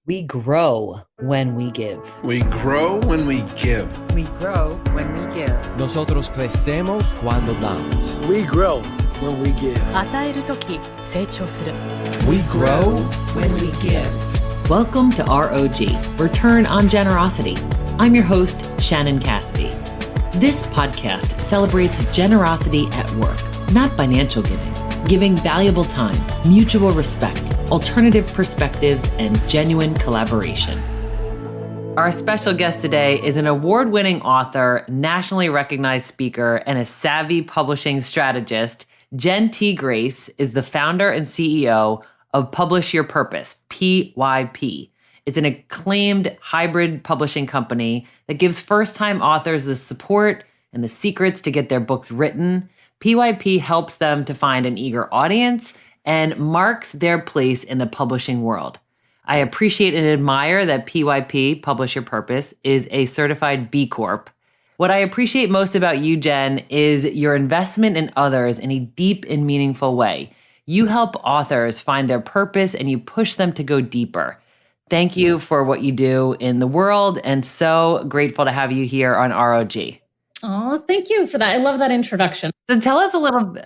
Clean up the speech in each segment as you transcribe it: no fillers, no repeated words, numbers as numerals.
We grow when we give. We grow when we give. We grow when we give. Nosotros crecemos cuando damos. We grow when we give. 与えるとき成長する。 We grow when we give. Welcome to ROG, Return on Generosity. I'm your host, Shannon Cassidy. This podcast celebrates generosity at work, not financial giving valuable time, mutual respect, alternative perspectives, and genuine collaboration. Our special guest today is an award-winning author, nationally recognized speaker, and a savvy publishing strategist. Jenn T. Grace is the founder and CEO of Publish Your Purpose, PYP. It's an acclaimed hybrid publishing company that gives first-time authors the support and the secrets to get their books written. PYP helps them to find an eager audience and marks their place in the publishing world. I appreciate and admire that PYP, Publish Your Purpose, is a certified B Corp. What I appreciate most about you, Jenn, is your investment in others in a deep and meaningful way. You help authors find their purpose and you push them to go deeper. Thank you for what you do in the world, and so grateful to have you here on ROG. Oh, thank you for that. I love that introduction. So tell us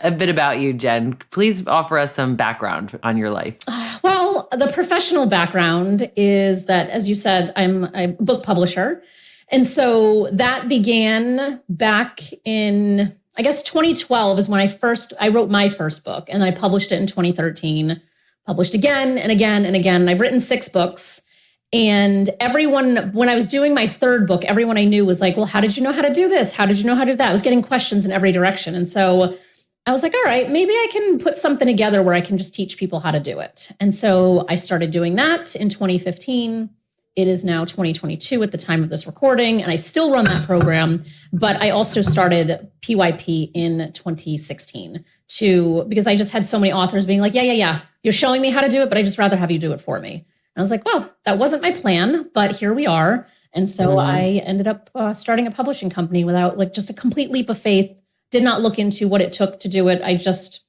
a bit about you, Jenn. Please offer us some background on your life. Well, the professional background is that, as you said, I'm a book publisher. And so that began back in, I guess, 2012 is when I wrote my first book, and I published it in 2013, published again and again and again. And I've written 6 books. And everyone, when I was doing my third book, everyone I knew was like, well, how did you know how to do this? How did you know how to do that? I was getting questions in every direction. And so I was like, all right, maybe I can put something together where I can just teach people how to do it. And so I started doing that in 2015. It is now 2022 at the time of this recording, and I still run that program. But I also started PYP in 2016 because I just had so many authors being like, yeah, you're showing me how to do it, but I just rather have you do it for me. I was like, well, that wasn't my plan, but here we are. And so I ended up starting a publishing company without just a complete leap of faith, did not look into what it took to do it. I just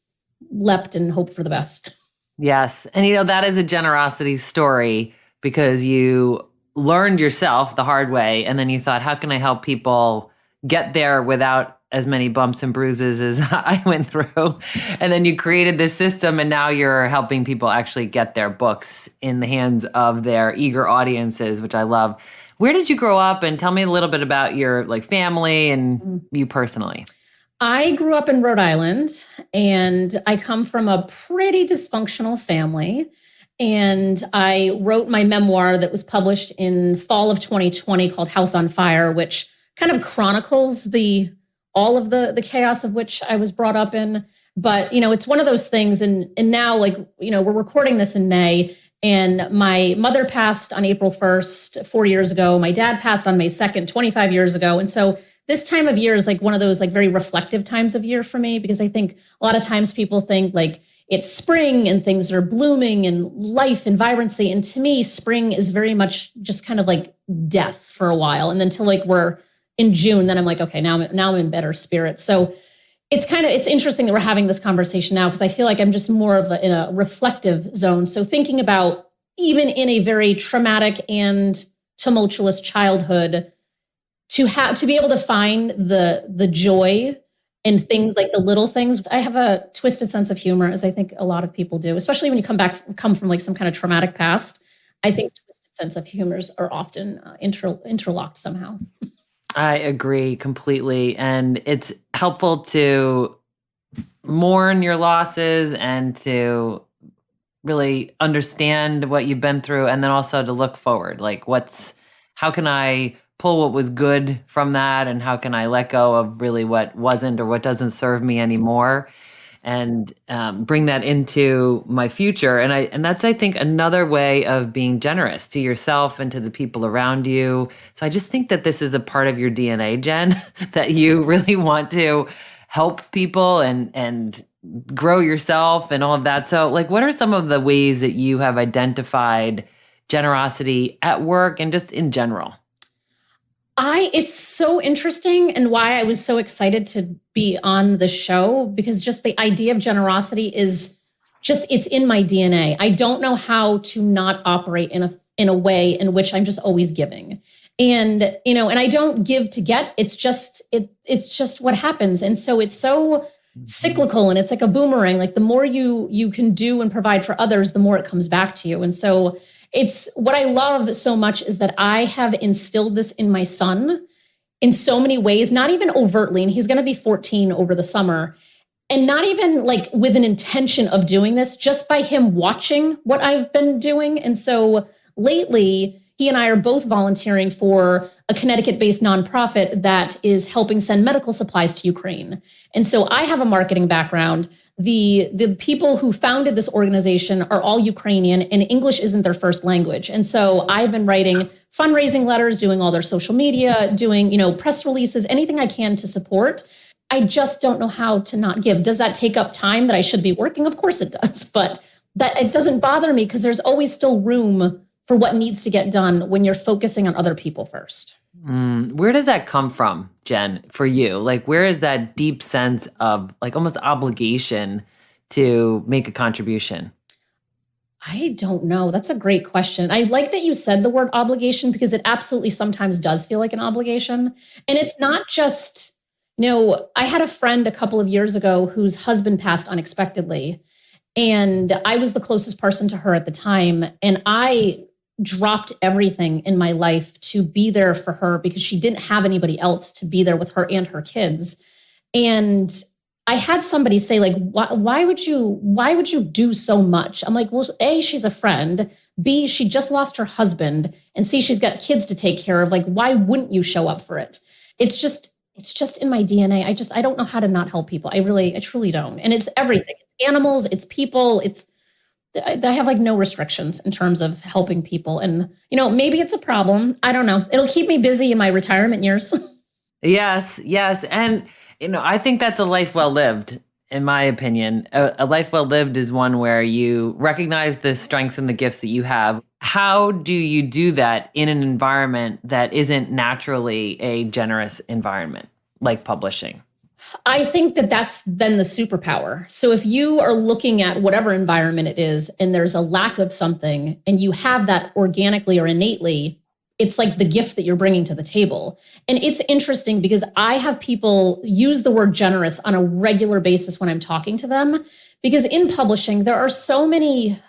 leapt and hoped for the best. Yes. And that is a generosity story because you learned yourself the hard way. And then you thought, how can I help people get there without as many bumps and bruises as I went through? And then you created this system, and now you're helping people actually get their books in the hands of their eager audiences, which I love. Where did you grow up? And tell me a little bit about your family and you personally. I grew up in Rhode Island, and I come from a pretty dysfunctional family. And I wrote my memoir that was published in fall of 2020 called House on Fire, which kind of chronicles all of the chaos of which I was brought up in. But, it's one of those things. And now, we're recording this in May, and my mother passed on April 1st, 4 years ago. My dad passed on May 2nd, 25 years ago. And so this time of year is one of those very reflective times of year for me, because I think a lot of times people think it's spring and things are blooming and life and vibrancy. And to me, spring is very much just kind of death for a while. And then till we're in June, then I'm like, okay, now I'm in better spirits. So it's interesting that we're having this conversation now, because I feel like I'm just more in a reflective zone. So thinking about, even in a very traumatic and tumultuous childhood, to be able to find the joy in things like the little things. I have a twisted sense of humor, as I think a lot of people do, especially when you come from some kind of traumatic past. I think twisted sense of humors are often interlocked somehow. I agree completely. And it's helpful to mourn your losses and to really understand what you've been through, and then also to look forward. How can I pull what was good from that, and how can I let go of really what wasn't or what doesn't serve me anymore, and bring that into my future. And that's, I think, another way of being generous to yourself and to the people around you. So I just think that this is a part of your DNA, Jenn, that you really want to help people and grow yourself and all of that. So what are some of the ways that you have identified generosity at work and just in general? It's so interesting, and why I was so excited to be on the show, because just the idea of generosity is it's in my DNA. I don't know how to not operate in in a way in which I'm just always giving. And, and I don't give to get, it's just what happens. And so it's so cyclical, and it's like a boomerang. Like the more you can do and provide for others, the more it comes back to you. And so it's what I love so much is that I have instilled this in my son in so many ways, not even overtly. And he's going to be 14 over the summer. And not even like with an intention of doing this, just by him watching what I've been doing. And so lately, he and I are both volunteering for a Connecticut-based nonprofit that is helping send medical supplies to Ukraine. And so I have a marketing background. The people who founded this organization are all Ukrainian, and English isn't their first language. And so I've been writing fundraising letters, doing all their social media, doing, press releases, anything I can to support. I just don't know how to not give. Does that take up time that I should be working? Of course it does, but that it doesn't bother me because there's always still room for what needs to get done when you're focusing on other people first. Where does that come from, Jenn, for you? Like, where is that deep sense of like almost obligation to make a contribution? I don't know. That's a great question. I like that you said the word obligation because it absolutely sometimes does feel like an obligation. And it's not just, I had a friend a couple of years ago whose husband passed unexpectedly. And I was the closest person to her at the time. And I dropped everything in my life to be there for her because she didn't have anybody else to be there with her and her kids. And I had somebody say, like, why would you do so much? I'm like, well, A, she's a friend. B, she just lost her husband. And C, she's got kids to take care of. Like, why wouldn't you show up for it? It's just in my DNA. I don't know how to not help people. I truly don't. And it's everything. It's animals, it's people, I have like no restrictions in terms of helping people. And, maybe it's a problem. I don't know. It'll keep me busy in my retirement years. Yes. And, I think that's a life well lived, in my opinion. A life well lived is one where you recognize the strengths and the gifts that you have. How do you do that in an environment that isn't naturally a generous environment, like publishing? I think that that's then the superpower. So if you are looking at whatever environment it is, and there's a lack of something, and you have that organically or innately, it's like the gift that you're bringing to the table. And it's interesting because I have people use the word generous on a regular basis when I'm talking to them, because in publishing, there are so many,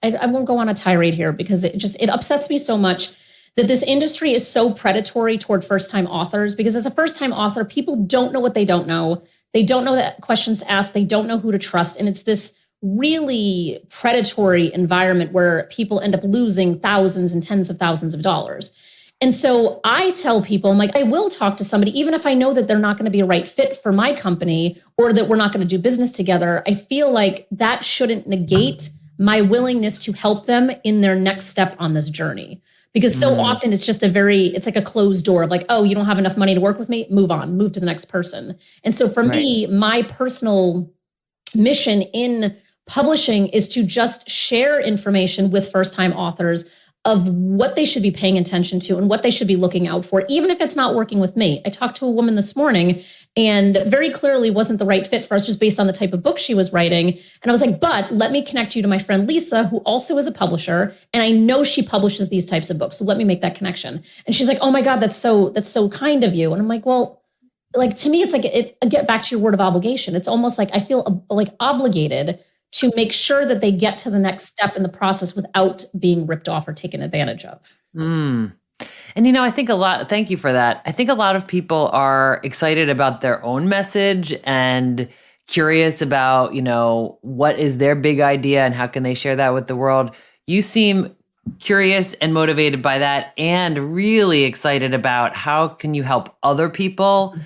I won't go on a tirade here because it upsets me so much that this industry is so predatory toward first-time authors, because as a first-time author, people don't know what they don't know. They don't know that questions to ask. They don't know who to trust. And it's this really predatory environment where people end up losing thousands and tens of thousands of dollars. And so I tell people, I'm like, I will talk to somebody, even if I know that they're not going to be a right fit for my company or that we're not going to do business together. I feel like that shouldn't negate my willingness to help them in their next step on this journey. Because so often it's just it's like a closed door of like, oh, you don't have enough money to work with me? Move to the next person. And so for me, my personal mission in publishing is to just share information with first-time authors of what they should be paying attention to and what they should be looking out for, even if it's not working with me. I talked to a woman this morning and very clearly wasn't the right fit for us just based on the type of book she was writing. And I was like, but let me connect you to my friend Lisa, who also is a publisher. And I know she publishes these types of books. So let me make that connection. And she's like, oh my God, that's so kind of you. And I'm like, well, like to me, it's like, get back to your word of obligation. It's almost like I feel like obligated to make sure that they get to the next step in the process without being ripped off or taken advantage of. And, I think thank you for that. I think a lot of people are excited about their own message and curious about, what is their big idea and how can they share that with the world. You seem curious and motivated by that and really excited about how can you help other people,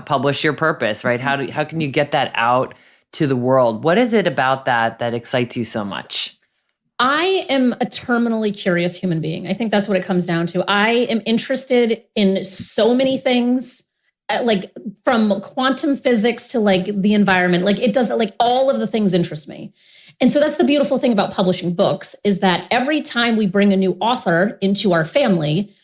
publish your purpose, right? How can you get that out to the world? What is it about that excites you so much? I am a terminally curious human being. I think that's what it comes down to. I am interested in so many things, like from quantum physics to like the environment. Like it does, like all of the things interest me. And so that's the beautiful thing about publishing books is that every time we bring a new author into our family,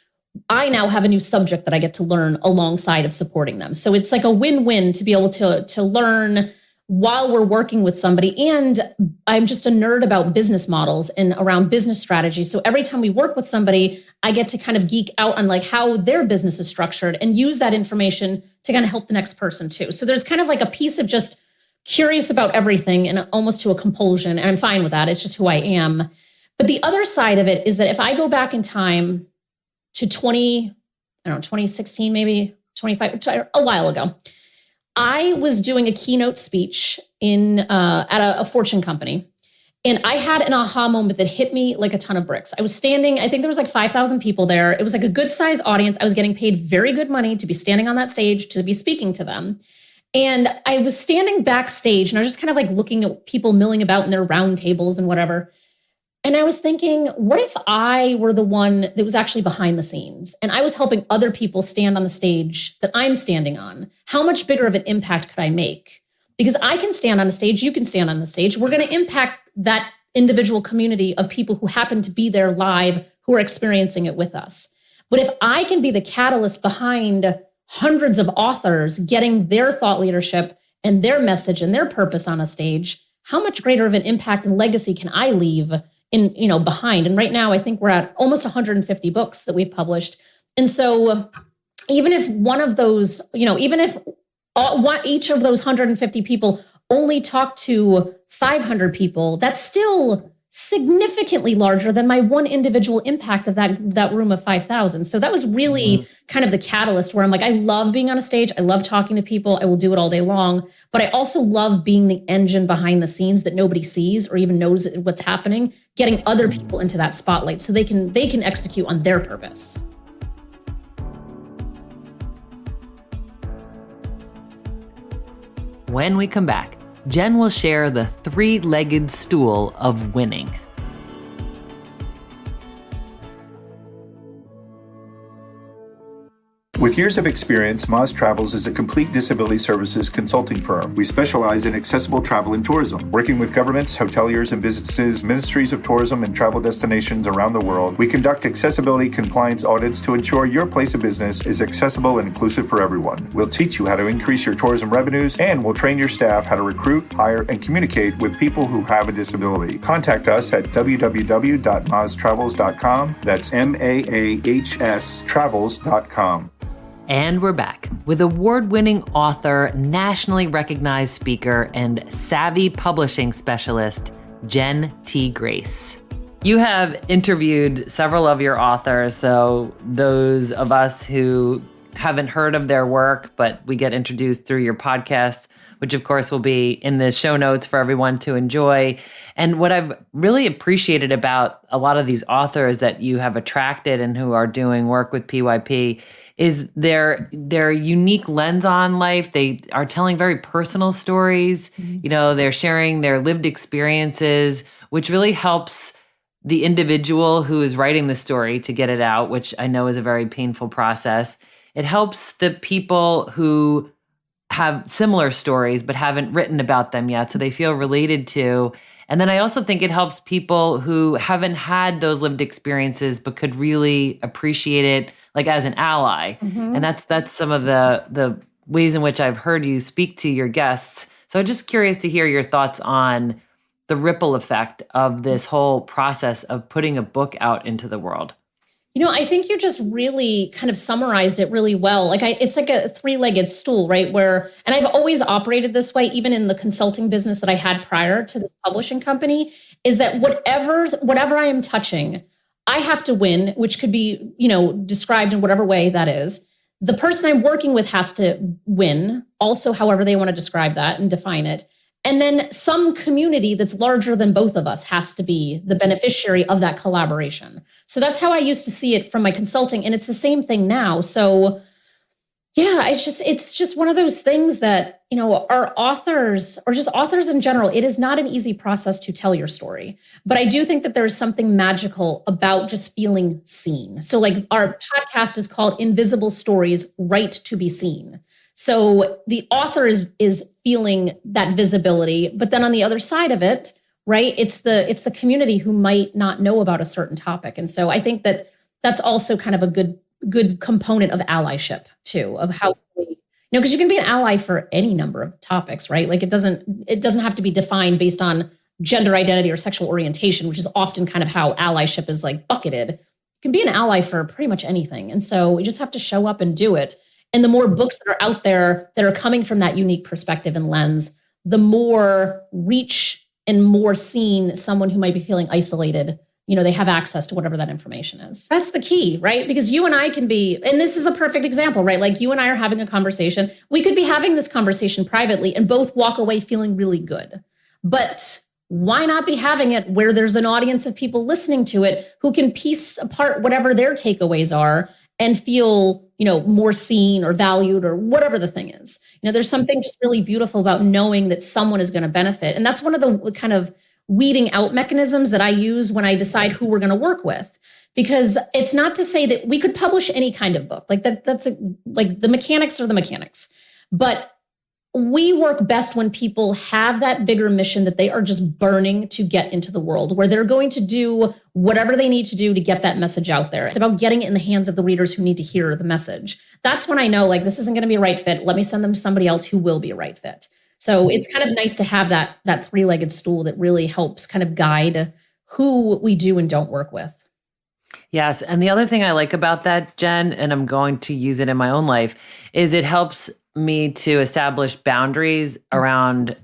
I now have a new subject that I get to learn alongside of supporting them. So it's like a win-win to be able to learn while we're working with somebody. And I'm just a nerd about business models and around business strategy. So every time we work with somebody, I get to kind of geek out on like how their business is structured and use that information to kind of help the next person too. So there's kind of like a piece of just curious about everything and almost to a compulsion. And I'm fine with that. It's just who I am. But the other side of it is that if I go back in time to 2016, maybe 25, a while ago, I was doing a keynote speech at a Fortune company. And I had an aha moment that hit me like a ton of bricks. I was standing, I think there was like 5,000 people there. It was like a good sized audience. I was getting paid very good money to be standing on that stage, to be speaking to them. And I was standing backstage and I was just kind of like looking at people milling about in their round tables and whatever. And I was thinking, what if I were the one that was actually behind the scenes and I was helping other people stand on the stage that I'm standing on? How much bigger of an impact could I make? Because I can stand on a stage, you can stand on the stage. We're going to impact that individual community of people who happen to be there live, who are experiencing it with us. But if I can be the catalyst behind hundreds of authors getting their thought leadership and their message and their purpose on a stage, how much greater of an impact and legacy can I leave behind? And right now, I think we're at almost 150 books that we've published. And so even if one of those, even if each of those 150 people only talk to 500 people, that's still significantly larger than my one individual impact of that room of 5,000. So that was really kind of the catalyst where I'm like, I love being on a stage. I love talking to people. I will do it all day long. But I also love being the engine behind the scenes that nobody sees or even knows what's happening, getting other people into that spotlight so they can execute on their purpose. When we come back, Jenn will share the three-legged stool of winning. With years of experience, Moz Travels is a complete disability services consulting firm. We specialize in accessible travel and tourism, working with governments, hoteliers and businesses, ministries of tourism and travel destinations around the world. We conduct accessibility compliance audits to ensure your place of business is accessible and inclusive for everyone. We'll teach you how to increase your tourism revenues, and we'll train your staff how to recruit, hire, and communicate with people who have a disability. Contact us at www.maztravels.com. That's MAAHS travels.com. And we're back with award-winning author, nationally recognized speaker, and savvy publishing specialist, Jenn T. Grace. You have interviewed several of your authors, so those of us who haven't heard of their work, but we get introduced through your podcast, which of course will be in the show notes for everyone to enjoy. And what I've really appreciated about a lot of these authors that you have attracted and who are doing work with PYP is their unique lens on life. They are telling very personal stories. Mm-hmm. They're sharing their lived experiences, which really helps the individual who is writing the story to get it out, which I know is a very painful process. It helps the people who have similar stories but haven't written about them yet, so they feel related to. And then I also think it helps people who haven't had those lived experiences but could really appreciate it, like as an ally. Mm-hmm. And that's some of the ways in which I've heard you speak to your guests. So I'm just curious to hear your thoughts on the ripple effect of this whole process of putting a book out into the world. I think you just really kind of summarized it really well. It's like a three-legged stool, right? And I've always operated this way, even in the consulting business that I had prior to this publishing company, is that whatever I am touching, I have to win, which could be, described in whatever way that is. The person I'm working with has to win, also, however they want to describe that and define it. And then some community that's larger than both of us has to be the beneficiary of that collaboration. So that's how I used to see it from my consulting. And it's the same thing now. So yeah, it's just one of those things that, our authors or just authors in general, it is not an easy process to tell your story. But I do think that there's something magical about just feeling seen. So like our podcast is called Invisible Stories, Right to be Seen. So the author is feeling that visibility, but then on the other side of it, right, it's the community who might not know about a certain topic. And so I think that that's also kind of a good component of allyship too, of how we, Because you can be an ally for any number of topics, right? Like it doesn't have to be defined based on gender identity or sexual orientation, which is often kind of how allyship is like bucketed. You can be an ally for pretty much anything. And so we just have to show up and do it. And the more books that are out there that are coming from that unique perspective and lens, the more reach and more seen someone who might be feeling isolated, they have access to whatever that information is. That's the key, right? Because you and I can be, and this is a perfect example, right? Like you and I are having a conversation. We could be having this conversation privately and both walk away feeling really good. But why not be having it where there's an audience of people listening to it who can piece apart whatever their takeaways are and feel, more seen or valued or whatever the thing is. There's something just really beautiful about knowing that someone is going to benefit. And that's one of the kind of weeding out mechanisms that I use when I decide who we're going to work with, because it's not to say that we could publish any kind of book like that. Like the mechanics are the mechanics, but we work best when people have that bigger mission that they are just burning to get into the world, where they're going to do whatever they need to do to get that message out there. It's about getting it in the hands of the readers who need to hear the message. That's when I know, like, this isn't going to be a right fit. Let me send them to somebody else who will be a right fit. So it's kind of nice to have that three-legged stool that really helps kind of guide who we do and don't work with. Yes. And the other thing I like about that, Jen, and I'm going to use it in my own life, is it helps me to establish boundaries around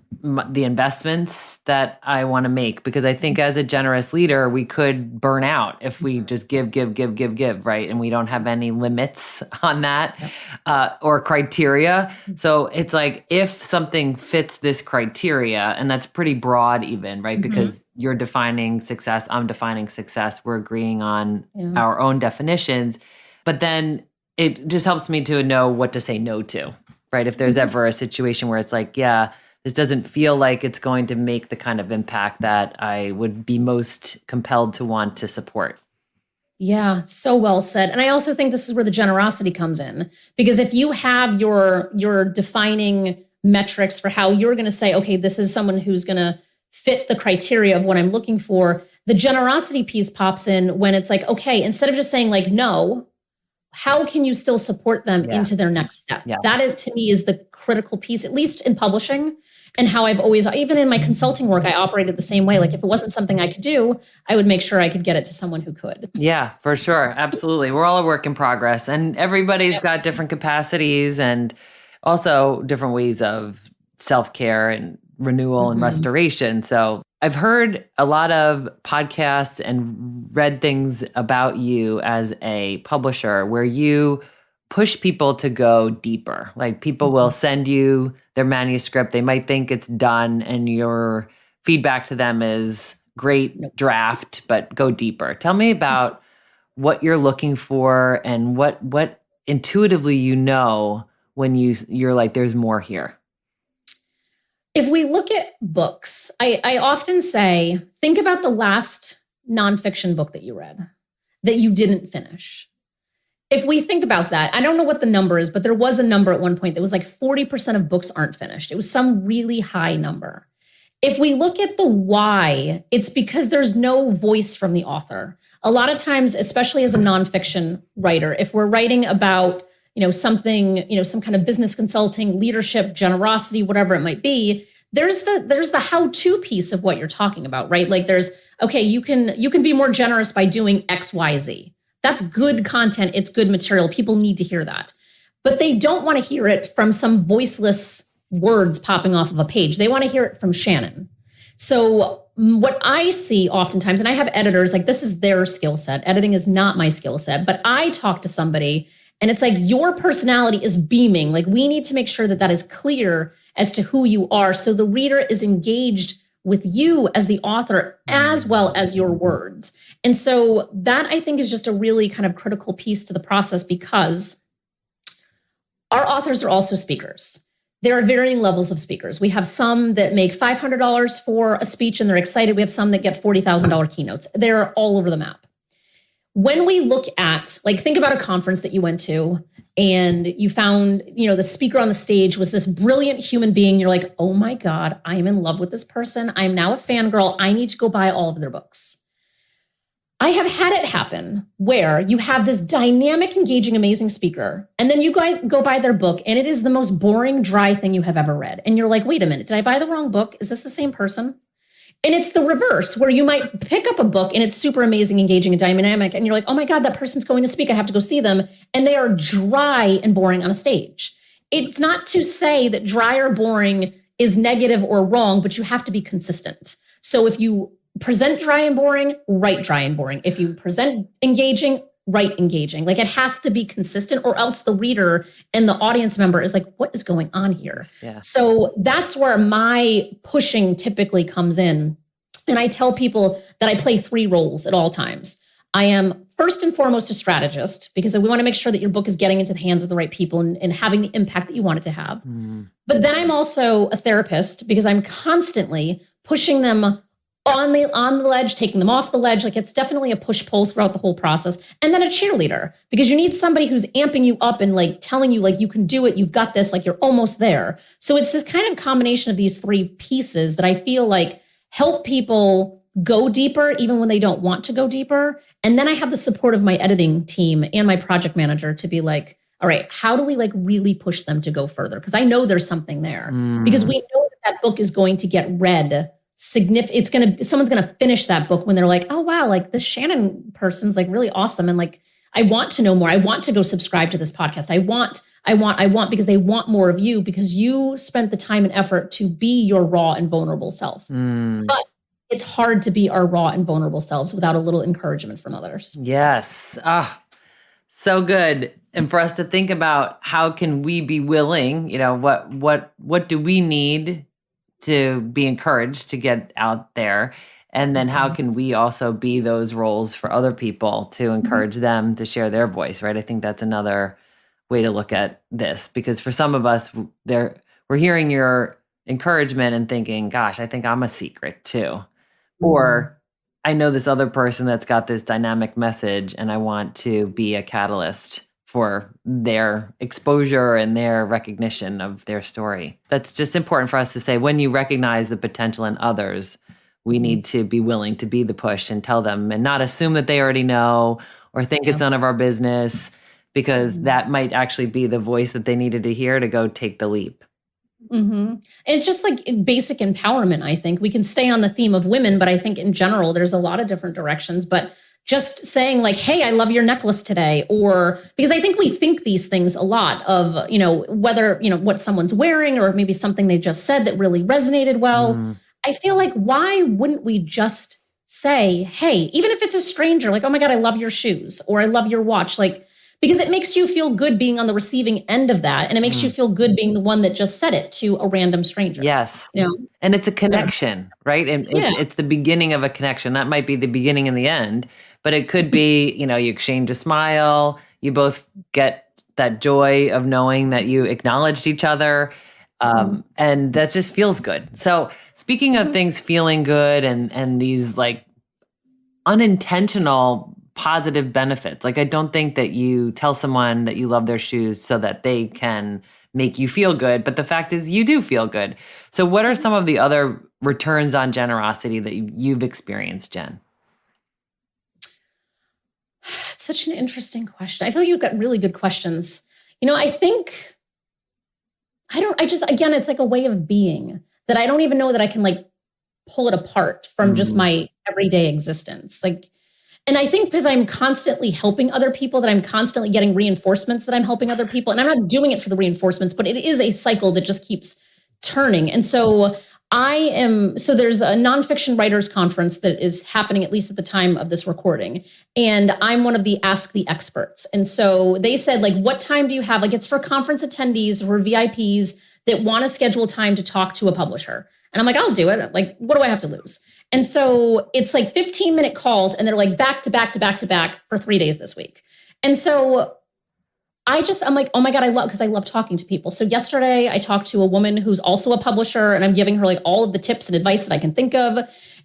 the investments that I want to make, because I think as a generous leader, we could burn out if we just give, right? And we don't have any limits on that or criteria. So it's like, if something fits this criteria, and that's pretty broad even, right? Because you're defining success, I'm defining success, we're agreeing on our own definitions, but then it just helps me to know what to say no to. Right? If there's ever a situation where it's like, this doesn't feel like it's going to make the kind of impact that I would be most compelled to want to support. Yeah, so well said. And I also think this is where the generosity comes in, because if you have your defining metrics for how you're going to say, okay, this is someone who's going to fit the criteria of what I'm looking for, the generosity piece pops in when it's like, okay, instead of just saying like, no, how can you still support them into their next step? Yeah. That is, to me, is the critical piece, at least in publishing, and how I've always, even in my consulting work, I operated the same way. Like if it wasn't something I could do, I would make sure I could get it to someone who could. Yeah, for sure. Absolutely. We're all a work in progress, and everybody's got different capacities and also different ways of self-care and renewal and restoration. So I've heard a lot of podcasts and read things about you as a publisher where you push people to go deeper. Like people will send you their manuscript. They might think it's done, and your feedback to them is great draft, but go deeper. Tell me about what you're looking for and what intuitively when you're like, there's more here. If we look at books, I often say, think about the last nonfiction book that you read that you didn't finish. If we think about that, I don't know what the number is, but there was a number at one point that was like 40% of books aren't finished. It was some really high number. If we look at the why, it's because there's no voice from the author. A lot of times, especially as a nonfiction writer, if we're writing about something, some kind of business consulting, leadership, generosity, whatever it might be, there's the how-to piece of what you're talking about, right? Like there's, okay, you can be more generous by doing X, Y, Z. That's good content. It's good material. People need to hear that. But they don't want to hear it from some voiceless words popping off of a page. They want to hear it from Shannon. So what I see oftentimes, and I have editors, like this is their skill set. Editing is not my skill set, but I talk to somebody and it's like your personality is beaming. Like we need to make sure that is clear as to who you are. So the reader is engaged with you as the author as well as your words. And so that I think is just a really kind of critical piece to the process, because our authors are also speakers. There are varying levels of speakers. We have some that make $500 for a speech and they're excited. We have some that get $40,000 keynotes. They're all over the map. When we look at, like, think about a conference that you went to and you found, the speaker on the stage was this brilliant human being. You're like, oh my God, I am in love with this person. I'm now a fangirl. I need to go buy all of their books. I have had it happen where you have this dynamic, engaging, amazing speaker, and then you go buy their book, and it is the most boring, dry thing you have ever read. And you're like, wait a minute, did I buy the wrong book? Is this the same person? And it's the reverse, where you might pick up a book and it's super amazing, engaging, and dynamic. And you're like, oh my God, that person's going to speak. I have to go see them. And they are dry and boring on a stage. It's not to say that dry or boring is negative or wrong, but you have to be consistent. So if you present dry and boring, write dry and boring. If you present engaging, write engaging. Like it has to be consistent, or else the reader and the audience member is like, what is going on here? Yeah. So that's where my pushing typically comes in. And I tell people that I play 3 roles at all times. I am first and foremost a strategist, because we want to make sure that your book is getting into the hands of the right people and having the impact that you want it to have. But then I'm also a therapist, because I'm constantly pushing them on the ledge, taking them off the ledge. Like it's definitely a push-pull throughout the whole process. And then a cheerleader, because you need somebody who's amping you up and like telling you like you can do it, you've got this, like you're almost there. So it's this kind of combination of these 3 pieces that I feel like help people go deeper even when they don't want to go deeper. And then I have the support of my editing team and my project manager to be like, all right, how do we like really push them to go further? Because I know there's something there, because we know that book is going to get read. Someone's going to finish that book when they're like, oh, wow, like this Shannon person's like really awesome. And like, I want to know more. I want to go subscribe to this podcast. I want, because they want more of you, because you spent the time and effort to be your raw and vulnerable self. But it's hard to be our raw and vulnerable selves without a little encouragement from others. Yes. So good. And for us to think about how can we be willing, what do we need to be encouraged to get out there? And then how can we also be those roles for other people to encourage them to share their voice, right? I think that's another way to look at this, because for some of us, we're hearing your encouragement and thinking, gosh, I think I'm a secret too. Or I know this other person that's got this dynamic message and I want to be a catalyst for their exposure and their recognition of their story. That's just important for us to say. When you recognize the potential in others, we need to be willing to be the push and tell them, and not assume that they already know or think it's none of our business, because that might actually be the voice that they needed to hear to go take the leap. And it's just like basic empowerment. I think we can stay on the theme of women, but I think in general, there's a lot of different directions. But just saying like, hey, I love your necklace today, or because I think we think these things a lot of, whether, what someone's wearing, or maybe something they just said that really resonated well. I feel like, why wouldn't we just say, hey, even if it's a stranger, like, oh my God, I love your shoes, or I love your watch, like, because it makes you feel good being on the receiving end of that. And it makes you feel good being the one that just said it to a random stranger. Yes. And it's a connection, right? And it's the beginning of a connection. That might be the beginning and the end, but it could be, you exchange a smile, you both get that joy of knowing that you acknowledged each other. And that just feels good. So speaking of things feeling good and these like unintentional positive benefits, like I don't think that you tell someone that you love their shoes so that they can make you feel good, but the fact is you do feel good. So what are some of the other returns on generosity that you've experienced, Jenn? It's such an interesting question. I feel like you've got really good questions. I think, again, it's like a way of being that I don't even know that I can like pull it apart from just my everyday existence. Like, and I think because I'm constantly helping other people, that I'm constantly getting reinforcements that I'm helping other people. And I'm not doing it for the reinforcements, but it is a cycle that just keeps turning. And so there's a nonfiction writers conference that is happening, at least at the time of this recording. And I'm one of the Ask the Experts. And so they said, like, what time do you have? Like, it's for conference attendees or VIPs that want to schedule time to talk to a publisher. And I'm like, I'll do it. Like, what do I have to lose? And so it's like 15-minute calls, and they're like back to back to back to back for 3 days this week. And so I'm like, oh my God, because I love talking to people. So yesterday I talked to a woman who's also a publisher, and I'm giving her like all of the tips and advice that I can think of.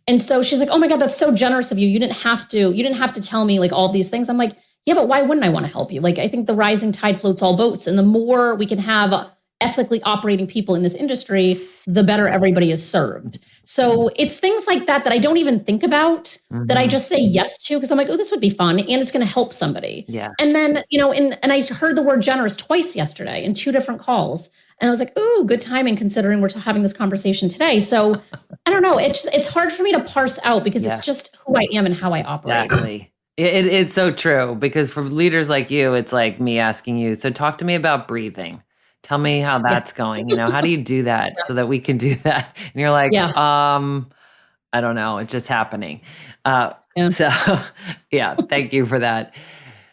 And so she's like, oh my God, that's so generous of you. You didn't have to tell me like all these things. I'm like, yeah, but why wouldn't I want to help you? Like, I think the rising tide floats all boats. And the more we can have ethically operating people in this industry, the better everybody is served. So it's things like that that I don't even think about, that I just say yes to, because I'm like, oh, this would be fun, and it's going to help somebody. Yeah. And then, and I heard the word generous twice yesterday in 2 different calls. And I was like, ooh, good timing considering we're having this conversation today. So I don't know. It's hard for me to parse out because it's just who I am and how I operate. Exactly. It's so true, because for leaders like you, it's like me asking you, so talk to me about breathing. Tell me how that's going. How do you do that so that we can do that? And you're like, I don't know. It's just happening. So yeah, thank you for that.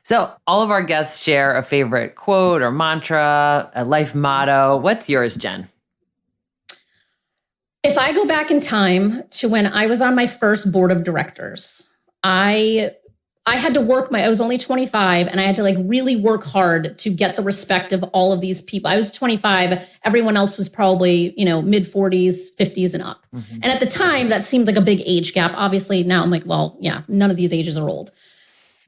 So all of our guests share a favorite quote or mantra, a life motto. What's yours, Jenn? If I go back in time to when I was on my first board of directors, I had to work I was only 25, and I had to really work hard to get the respect of all of these people. I was 25. Everyone else was probably, mid 40s, 50s and up. And at the time that seemed like a big age gap. Obviously now I'm like, well, yeah, none of these ages are old.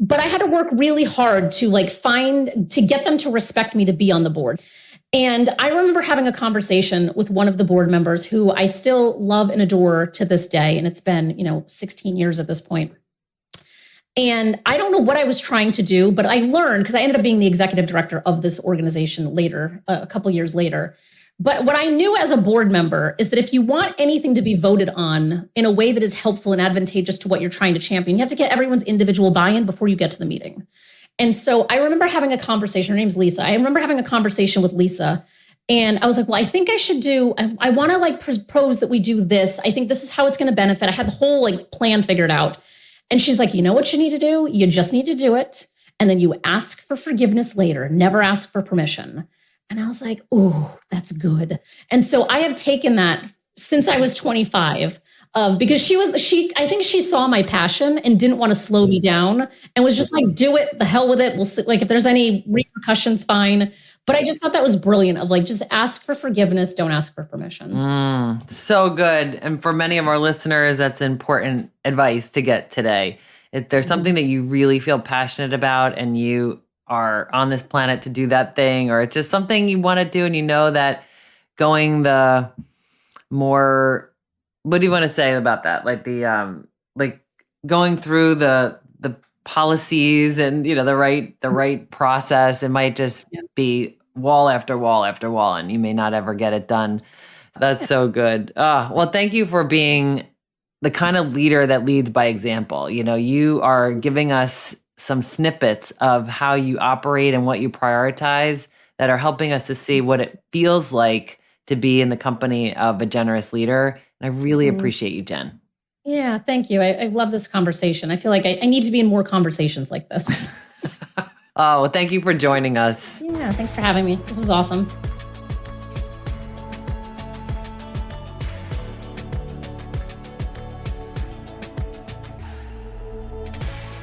But I had to work really hard to to get them to respect me to be on the board. And I remember having a conversation with one of the board members who I still love and adore to this day. And it's been, 16 years at this point. And I don't know what I was trying to do, but I learned, because I ended up being the executive director of this organization later, a couple years later. But what I knew as a board member is that if you want anything to be voted on in a way that is helpful and advantageous to what you're trying to champion, you have to get everyone's individual buy-in before you get to the meeting. And so I remember having a conversation. Her name's Lisa. I remember having a conversation with Lisa. And I was like, well, I think I should I want to propose that we do this. I think this is how it's going to benefit. I had the whole plan figured out. And she's like, you know what you need to do? You just need to do it. And then you ask for forgiveness later. Never ask for permission. And I was like, oh, that's good. And so I have taken that since I was 25, because I think she saw my passion and didn't want to slow me down and was just like, do it, the hell with it. We'll see, if there's any repercussions, fine. But I just thought that was brilliant of just ask for forgiveness. Don't ask for permission. So good. And for many of our listeners, that's important advice to get today. If there's something that you really feel passionate about and you are on this planet to do that thing, or it's just something you want to do, and you know that going the more, what do you want to say about that? Going through the policies and, the right process, it might just be wall after wall after wall, and you may not ever get it done. That's so good. Well, thank you for being the kind of leader that leads by example. You are giving us some snippets of how you operate and what you prioritize that are helping us to see what it feels like to be in the company of a generous leader. And I really appreciate you, Jenn. Yeah, thank you. I love this conversation. I feel like I need to be in more conversations like this. Well, thank you for joining us. Yeah, thanks for having me. This was awesome.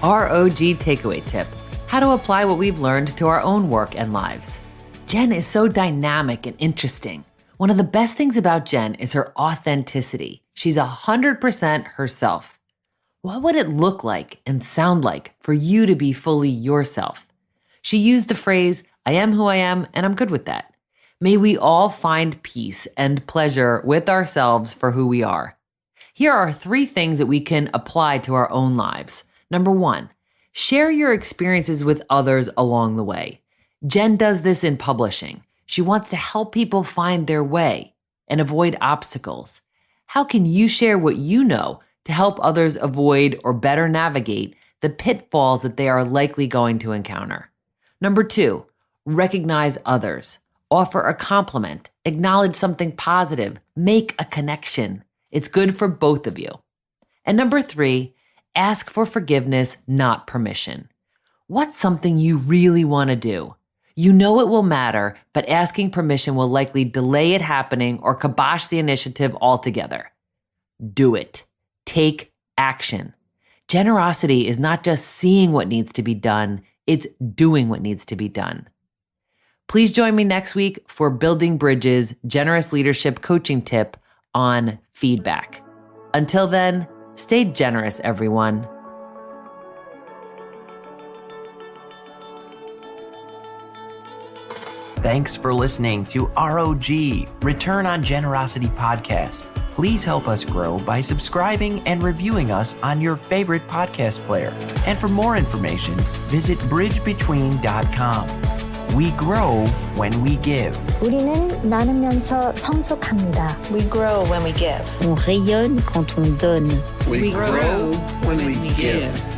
ROG takeaway tip: how to apply what we've learned to our own work and lives. Jenn is so dynamic and interesting. One of the best things about Jenn is her authenticity. She's 100% herself. What would it look like and sound like for you to be fully yourself? She used the phrase, I am who I am, and I'm good with that. May we all find peace and pleasure with ourselves for who we are. Here are 3 things that we can apply to our own lives. Number 1, share your experiences with others along the way. Jenn does this in publishing. She wants to help people find their way and avoid obstacles. How can you share what you know to help others avoid or better navigate the pitfalls that they are likely going to encounter? Number 2, recognize others. Offer a compliment. Acknowledge something positive. Make a connection. It's good for both of you. And number 3, ask for forgiveness, not permission. What's something you really want to do? You know it will matter, but asking permission will likely delay it happening or kibosh the initiative altogether. Do it. Take action. Generosity is not just seeing what needs to be done, it's doing what needs to be done. Please join me next week for Building Bridges Generous Leadership Coaching Tip on feedback. Until then, stay generous, everyone. Thanks for listening to ROG, Return on Generosity Podcast. Please help us grow by subscribing and reviewing us on your favorite podcast player. And for more information, visit bridgebetween.com. We grow when we give. 우리는 나누면서 성숙합니다. We grow when we give. On rayonne quand on donne. We grow when we give.